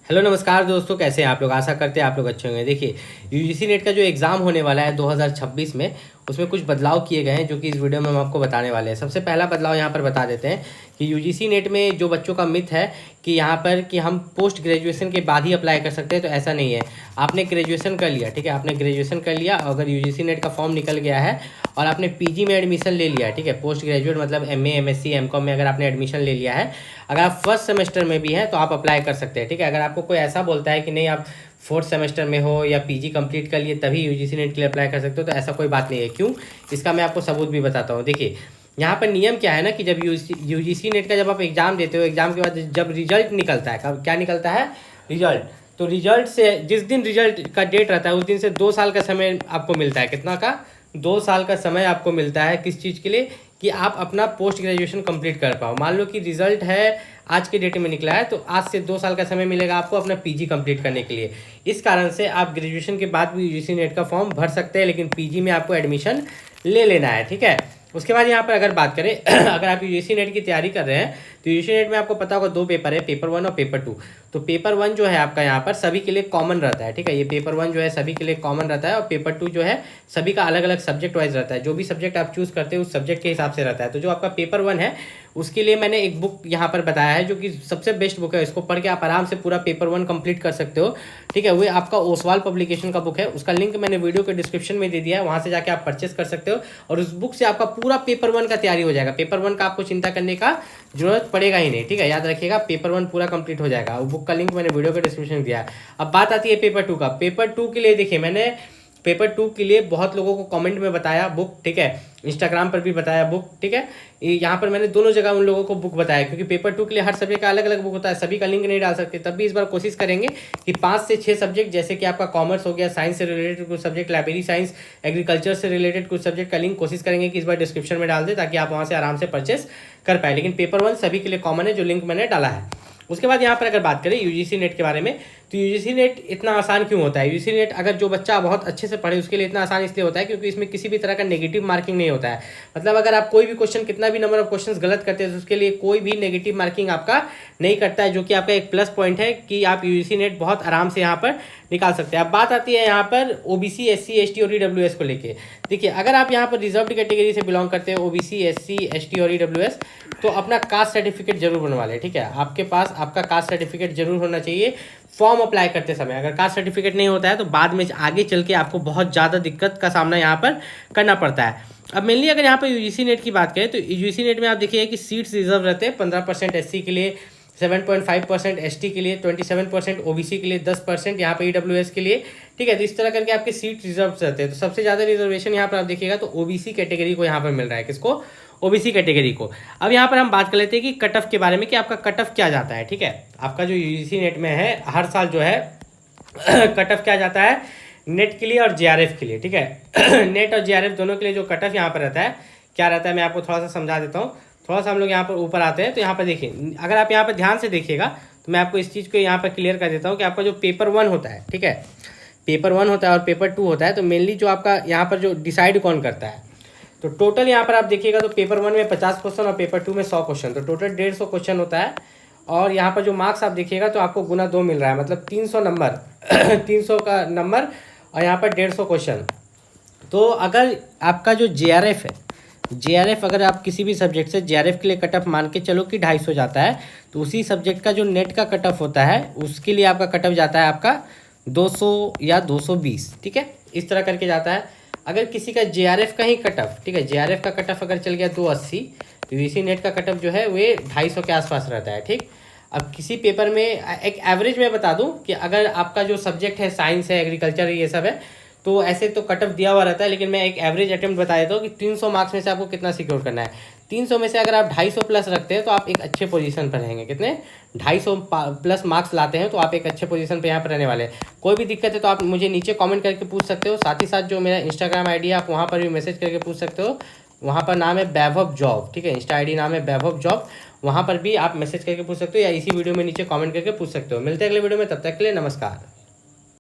Hello नमस्कार दोस्तों, कैसे हैं आप लोग। आशा करते हैं आप लोग अच्छे होंगे। देखिए, यूजीसी नेट का जो एग्ज़ाम होने वाला है 2026 में, उसमें कुछ बदलाव किए गए हैं जो कि इस वीडियो में हम आपको बताने वाले हैं। सबसे पहला बदलाव यहाँ पर बता देते हैं कि यूजीसी नेट में जो बच्चों का मिथ है कि यहाँ पर कि हम पोस्ट ग्रेजुएशन के बाद ही अप्लाई कर सकते हैं, तो ऐसा नहीं है। आपने ग्रेजुएशन कर लिया, ठीक है, आपने ग्रेजुएशन कर लिया, अगर यूजीसी नेट का फॉर्म निकल गया है और आपने पीजी में एडमिशन ले लिया है, ठीक है, पोस्ट ग्रेजुएट मतलब एमए, एमएससी, एमकॉम में अगर आपने एडमिशन ले लिया है, अगर आप फर्स्ट सेमेस्टर में भी हैं तो आप अप्लाई कर सकते हैं, ठीक है। अगर आपको कोई ऐसा बोलता है कि नहीं आप फोर्थ सेमेस्टर में हो या पीजी कंप्लीट कर लिए तभी यूजीसी नेट के लिए अप्लाई कर सकते हो, तो ऐसा कोई बात नहीं है। क्यों? इसका मैं आपको सबूत भी बताता हूँ। देखिए, यहाँ पर नियम क्या है ना कि जब यूजीसी नेट का जब आप एग्ज़ाम देते हो, एग्ज़ाम के बाद जब रिजल्ट निकलता है, कब क्या निकलता है? रिजल्ट। तो रिजल्ट से जिस दिन रिजल्ट का डेट रहता है उस दिन से 2 साल का समय आपको मिलता है। कितना का? 2 साल का समय आपको मिलता है। किस चीज़ के लिए? कि आप अपना पोस्ट ग्रेजुएशन कंप्लीट कर पाओ। मान लो कि रिजल्ट है आज के डेट में निकला है, तो आज से 2 साल का समय मिलेगा आपको अपना पीजी कंप्लीट करने के लिए। इस कारण से आप ग्रेजुएशन के बाद भी यूजीसी नेट का फॉर्म भर सकते हैं, लेकिन पीजी में आपको एडमिशन ले लेना है, ठीक है। उसके बाद यहाँ पर अगर बात करें अगर आप यूजीसी नेट की तैयारी कर रहे हैं तो यूजीसी नेट में आपको पता होगा 2 पेपर है, पेपर 1 और पेपर 2। तो पेपर 1 जो है आपका यहाँ पर सभी के लिए कॉमन रहता है, ठीक है। ये पेपर 1 जो है सभी के लिए कॉमन रहता है और पेपर 2 जो है सभी का अलग अलग सब्जेक्ट वाइज रहता है। जो भी सब्जेक्ट आप चूज़ करते हैं उस सब्जेक्ट के हिसाब से रहता है। तो जो आपका पेपर 1 है उसके लिए मैंने एक बुक यहाँ पर बताया है जो कि सबसे बेस्ट बुक है। इसको पढ़ के आप आराम से पूरा पेपर 1 कंप्लीट कर सकते हो, ठीक है। वो आपका ओसवाल पब्लिकेशन का बुक है, उसका लिंक मैंने वीडियो के डिस्क्रिप्शन में दे दिया है, वहाँ से जाके आप परचेस कर सकते हो और उस बुक से आपका पूरा पेपर 1 का तैयारी हो जाएगा। पेपर 1 का आपको चिंता करने का जरूरत पड़ेगा ही नहीं, ठीक है। याद रखिएगा, पेपर 1 पूरा कंप्लीट हो जाएगा। वो बुक का लिंक मैंने वीडियो के डिस्क्रिप्शन में दिया है। अब बात आती है पेपर 2 का। पेपर 2 के लिए देखिए, मैंने पेपर 2 के लिए बहुत लोगों को कमेंट में बताया बुक, ठीक है, इंस्टाग्राम पर भी बताया बुक, ठीक है। यहाँ पर मैंने दोनों जगह उन लोगों को बुक बताया, क्योंकि पेपर 2 के लिए हर सब्जेक्ट का अलग अलग बुक होता है, सभी का लिंक नहीं डाल सकते। तब भी इस बार कोशिश करेंगे कि 5 से 6 सब्जेक्ट, जैसे कि आपका कॉमर्स हो गया, साइंस से रिलेटेड कुछ सब्जेक्ट, लाइब्रेरी साइंस, एग्रीकल्चर से रिलेटेड कुछ सब्जेक्ट का लिंक कोशिश करेंगे कि इस बार डिस्क्रिप्शन में डाल दे, ताकि आप वहाँ से आराम से परचेस कर पाए। लेकिन पेपर 1 सभी के लिए कॉमन है, जो लिंक मैंने डाला है। उसके बाद यहाँ पर अगर बात करें यूजीसी नेट के बारे में, तो यूजीसी नेट इतना आसान क्यों होता है? यूजीसी नेट अगर जो बच्चा बहुत अच्छे से पढ़े उसके लिए इतना आसान इसलिए होता है क्योंकि इसमें किसी भी तरह का नेगेटिव मार्किंग नहीं होता है। मतलब अगर आप कोई भी क्वेश्चन, कितना भी नंबर ऑफ क्वेश्चंस गलत करते हैं तो उसके लिए कोई भी नेगेटिव मार्किंग आपका नहीं करता है, जो कि आपका एक प्लस पॉइंट है कि आप यूजीसी नेट बहुत आराम से यहाँ पर निकाल सकते हैं। अब बात आती है यहाँ पर ओबीसी, एससी, एसटी और ईडब्ल्यूएस को लेके। देखिए, अगर आप यहाँ पर रिजर्व्ड कैटेगरी से बिलोंग करते हैं, ओबीसी, एससी, एसटी और ईडब्ल्यूएस, तो अपना कास्ट सर्टिफिकेट जरूर बनवा लें, ठीक है। आपके पास आपका कास्ट सर्टिफिकेट जरूर होना चाहिए फॉर्म अप्लाई करते समय। अगर कास्ट सर्टिफिकेट नहीं होता है तो बाद में आगे चल के आपको बहुत ज़्यादा दिक्कत का सामना यहाँ पर करना पड़ता है। अब मेनली अगर यहाँ पर यूजीसी नेट की बात करें तो यूजीसी नेट में आप देखिए कि सीट्स रिजर्व रहते हैं। 15% एससी के लिए, 7.5% एसटी के लिए, 27% ओबीसी के लिए, 10% यहाँ पर ईडब्ल्यूएस के लिए, ठीक है। तो इस तरह करके आपके सीट रिजर्व रहते हैं। तो सबसे ज़्यादा रिजर्वेशन यहाँ पर आप देखिएगा तो ओबीसी कैटेगरी को यहाँ पर मिल रहा है। किसको? ओबीसी कैटेगरी को। अब यहाँ पर हम बात कर लेते हैं कि कट ऑफ के बारे में, कि आपका कट ऑफ क्या जाता है, ठीक है। आपका जो यूजीसी नेट में है हर साल जो है कट ऑफ क्या जाता है नेट के लिए और जेआरएफ के लिए, ठीक है। नेट और जेआरएफ दोनों के लिए जो कट ऑफ यहाँ पर रहता है, क्या रहता है, मैं आपको थोड़ा सा समझा देता हूँ। थोड़ा सा हम लोग यहाँ पर ऊपर आते हैं तो यहाँ पर देखिए, अगर आप यहाँ पर ध्यान से देखिएगा तो मैं आपको इस चीज़ को यहाँ पर क्लियर कर देता हूँ कि आपका जो पेपर 1 होता है, ठीक है, पेपर 1 होता है और पेपर 2 होता है, तो मेनली जो आपका यहाँ पर जो डिसाइड कौन करता है, तो टोटल यहाँ पर आप देखिएगा तो पेपर 1 में 50 क्वेश्चन और पेपर 2 में 100 क्वेश्चन, तो टोटल 150 क्वेश्चन होता है। और यहाँ पर जो मार्क्स आप देखिएगा तो आपको गुना 2 मिल रहा है, मतलब 300 नंबर 300 का नंबर और यहाँ पर 150 क्वेश्चन। तो अगर आपका जो जेआरएफ है, जेआरएफ अगर आप किसी भी सब्जेक्ट से जेआरएफ के लिए कट ऑफ मान के चलो कि 250 जाता है, तो उसी सब्जेक्ट का जो नेट का कट ऑफ होता है उसके लिए आपका कट ऑफ जाता है आपका 200 या 220, ठीक है, इस तरह करके जाता है। अगर किसी का जेआरएफ का ही कट ऑफ, ठीक है, जेआरएफ का कट ऑफ अगर चल गया 280, तो यूजीसी नेट का कट ऑफ जो है वे 250 के आसपास रहता है, ठीक। अब किसी पेपर में एक एवरेज में बता दूं कि अगर आपका जो सब्जेक्ट है साइंस है, एग्रीकल्चर ये सब है, तो ऐसे तो कट ऑफ दिया हुआ रहता है, लेकिन मैं एक एवरेज अटेम्प्ट बता देता हूँ कि 300 मार्क्स में से आपको कितना सिक्योर करना है। 300 में से अगर आप 250 प्लस रखते हैं तो आप एक अच्छे पोजीशन पर रहेंगे। कितने? 250 प्लस मार्क्स लाते हैं तो आप एक अच्छे पोजीशन पर यहाँ पर रहने वाले हैं। कोई भी दिक्कत है तो आप मुझे नीचे कमेंट करके पूछ सकते हो। साथ ही साथ जो मेरा इंस्टाग्राम आईडी है आप वहाँ पर भी मैसेज करके पूछ सकते हो। वहाँ पर नाम है वैभव जॉब, ठीक है, इंस्टा आईडी नाम है वैभव जॉब। वहाँ पर भी आप मैसेज करके पूछ सकते हो या इसी वीडियो में नीचे कमेंट करके पूछ सकते हो। मिलते हैं अगले वीडियो में, तब तक के लिए नमस्कार।